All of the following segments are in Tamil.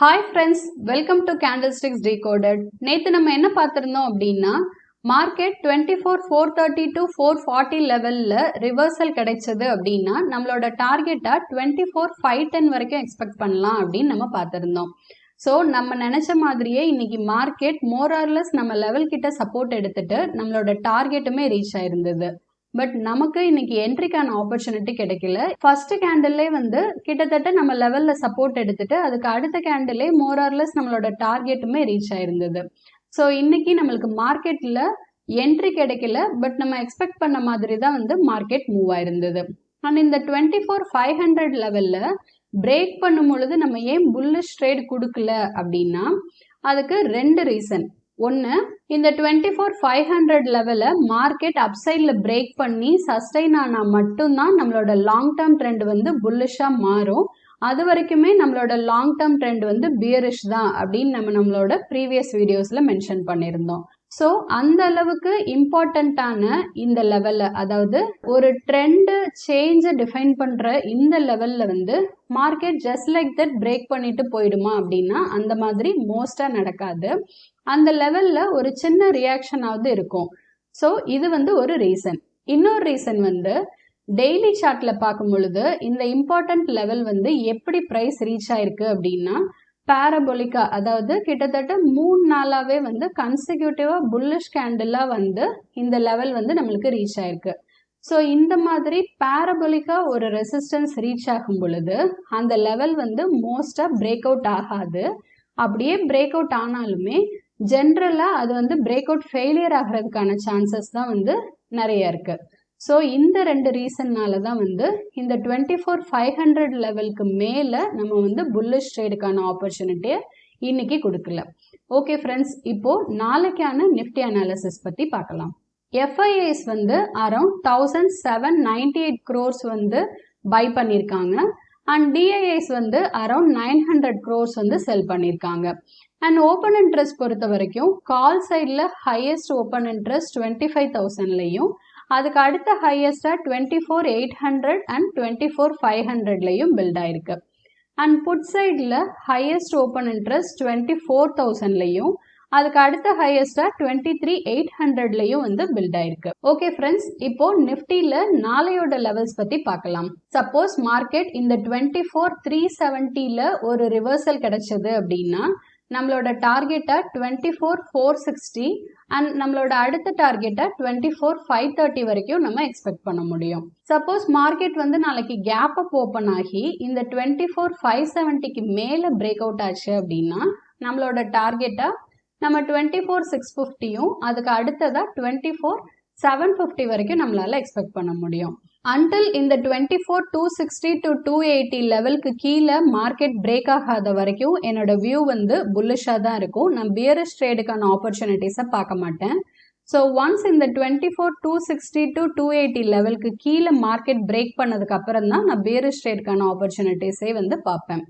Hi friends, welcome to candlesticks decoded. நேற்று நம்ம என்ன பார்த்துருந்தோம் அப்படின்னா, மார்க்கெட் 24,430 to 440 லெவலில் ரிவர்சல் கிடைச்சது அப்படின்னா நம்மளோட டார்கெட்டை 24,510 வரைக்கும் எக்ஸ்பெக்ட் பண்ணலாம் அப்படின்னு நம்ம பார்த்துருந்தோம். ஸோ நம்ம நினச்ச மாதிரியே இன்னைக்கு மார்க்கெட் மோரார்லெஸ் நம்ம லெவல் கிட்ட சப்போர்ட் எடுத்துட்டு நம்மளோட டார்கெட்டுமே ரீச் ஆயிருந்தது. பட் நமக்கு இன்னைக்கு என்ட்ரிக்கான ஆப்பர்ச்சுனிட்டி கிடைக்கல. ஃபர்ஸ்ட் கேண்டில்லே கிட்டத்தட்ட நம்ம லெவல்ல சப்போர்ட் எடுத்துட்டு அதுக்கு அடுத்த கேண்டிலே மோரார்லெஸ் நம்மளோட டார்கெட்டுமே ரீச் ஆயிருந்தது. ஸோ இன்னைக்கு நம்மளுக்கு மார்க்கெட்ல என்ட்ரி கிடைக்கல, பட் நம்ம எக்ஸ்பெக்ட் பண்ண மாதிரி தான் மார்க்கெட் மூவ் ஆயிருந்தது. அண்ட் இந்த 24,500 லெவல்ல பிரேக் பண்ணும் பொழுது நம்ம ஏன் புல்லிஷ் ட்ரேட் கொடுக்கல அப்படின்னா அதுக்கு ரெண்டு ரீசன். ஒன்று, இந்த 24,500 லெவலில் மார்க்கெட் அப்சைடில் பிரேக் பண்ணி சஸ்டெயின் ஆனால் மட்டும்தான் நம்மளோட லாங் டேர்ம் ட்ரெண்ட் புல்லிஷாக மாறும். அது வரைக்குமே நம்மளோட லாங் டேர்ம் ட்ரெண்ட் பியரிஷ் தான் அப்படின்னு நம்மளோட ப்ரீவியஸ் வீடியோஸில் மென்ஷன் பண்ணியிருந்தோம். ஸோ அந்த அளவுக்கு இம்பார்ட்டண்ட்டான இந்த லெவலில், அதாவது ஒரு ட்ரெண்டு சேஞ்சை டிஃபைன் பண்ணுற இந்த லெவலில் market just like that break பண்ணிட்டு போயிடுமா அப்படின்னா அந்த மாதிரி மோஸ்ட்டாக நடக்காது. அந்த லெவலில் ஒரு சின்ன ரியாக்ஷனாவது இருக்கும். ஸோ இது ஒரு ரீசன். இன்னொரு ரீசன் டெய்லி சார்ட்டில் பார்க்கும் பொழுது இந்த இம்பார்ட்டன்ட் லெவல் எப்படி ப்ரைஸ் ரீச் ஆயிருக்கு அப்படின்னா பேரபோலிக்கா, அதாவது கிட்டத்தட்ட 3 நாளாவே கன்சிக்யூட்டிவா புல்லிஷ் கேண்டிலா இந்த லெவல் நம்மளுக்கு ரீச் ஆயிருக்கு. ஸோ இந்த மாதிரி பேரபோலிக்கா ஒரு ரெசிஸ்டன்ஸ் ரீச் ஆகும் பொழுது அந்த லெவல் மோஸ்டா பிரேக் அவுட் ஆகாது. அப்படியே பிரேக் அவுட் ஆனாலுமே ஜென்ரலா அது பிரேக் அவுட் ஃபெயிலியர் ஆகிறதுக்கான சான்சஸ் தான் நிறைய இருக்கு. ஸோ இந்த ரெண்டு ரீசன்னால தான் இந்த 24,500 லெவலுக்கு மேலே நம்ம புல்லிஷ் ட்ரேடுக்கான ஆப்பர்ச்சுனிட்டியை இன்னைக்கு கொடுக்கல. ஓகே ஃப்ரெண்ட்ஸ், இப்போ நாளைக்கான நிஃப்டி அனாலிசிஸ் பற்றி பார்க்கலாம். எஃப்ஐஐஸ் அரௌண்ட் 1,798 crores பை பண்ணியிருக்காங்க. அண்ட் டிஐஐஸ் அரௌண்ட் 900 crores செல் பண்ணியிருக்காங்க. அண்ட் ஓப்பன் இன்ட்ரெஸ்ட் பொறுத்த வரைக்கும் கால் சைடில் ஹையஸ்ட் ஓப்பன் இன்ட்ரெஸ்ட் 25,000லையும் அதுக்கு அடுத்த ஹையஸ்டா 24,800 அண்ட் 24,500லையும் பில்ட் ஆயிருக்கு. அண்ட் புட் சைடில் ஹையஸ்ட் ஓப்பன் இன்ட்ரெஸ்ட் 24,000லையும் அதுக்கு அடுத்த ஹையஸ்டா 23,800லையும் பில்ட் ஆயிருக்கு. ஓகே ஃப்ரெண்ட்ஸ், இப்போ நிஃப்டியில நாளையோட லெவல்ஸ் பத்தி பார்க்கலாம். சப்போஸ் மார்க்கெட் இந்த 24,370ல ஒரு ரிவர்சல் கிடைச்சது அப்படின்னா நம்மளோட டார்கெட்டை 24,460 அண்ட் நம்மளோட அடுத்த டார்கெட்டை 24,530 வரைக்கும் நம்ம எக்ஸ்பெக்ட் பண்ண முடியும். சப்போஸ் மார்க்கெட் நாளைக்கு கேப் அப் ஓப்பன் ஆகி இந்த 24,570க்கு மேலே பிரேக் அவுட் ஆச்சு அப்படின்னா நம்மளோட டார்கெட்டை நம்ம 24,650யும் அதுக்கு அடுத்ததா 24,750 வரைக்கும் நம்மளால எக்ஸ்பெக்ட் பண்ண முடியும். அன்டில் இந்த 24,260 to 280 லெவலுக்கு கீழே மார்க்கெட் பிரேக் ஆகாத வரைக்கும் என்னோட வியூ புல்லிஷாக தான் இருக்கும். நான் பியரிஷ் ட்ரேடுக்கான ஆப்பர்ச்சுனிட்டிஸை பார்க்க மாட்டேன். ஸோ ஒன்ஸ் இந்த 24,260 to 280 லெவலுக்கு கீழே மார்க்கெட் பிரேக் பண்ணதுக்கு அப்புறம் தான் நான் பியரிஷ் ட்ரேடுக்கான ஆப்பர்ச்சுனிட்டிஸே பார்ப்பேன்.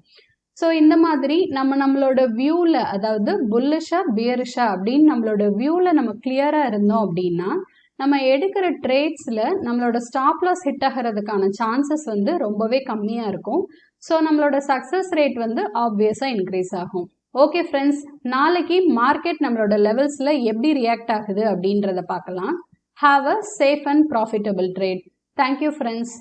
ஸோ இந்த மாதிரி நம்மளோட வியூவில், அதாவது புல்லிஷா பியரிஷா அப்படின்னு நம்மளோட வியூவில் நம்ம கிளியராக இருந்தோம் அப்படின்னா நம்ம எடுக்கிற ட்ரேட்ஸில் நம்மளோட ஸ்டாப் லாஸ் ஹிட் ஆகிறதுக்கான சான்சஸ் ரொம்பவே கம்மியாக இருக்கும். ஸோ நம்மளோட சக்ஸஸ் ரேட் ஆப்வியஸாக இன்க்ரீஸ் ஆகும். ஓகே ஃப்ரெண்ட்ஸ், நாளைக்கு மார்க்கெட் நம்மளோட லெவல்ஸில் எப்படி ரியாக்ட் ஆகுது அப்படின்றத பார்க்கலாம். Have a safe and profitable trade. Thank you friends.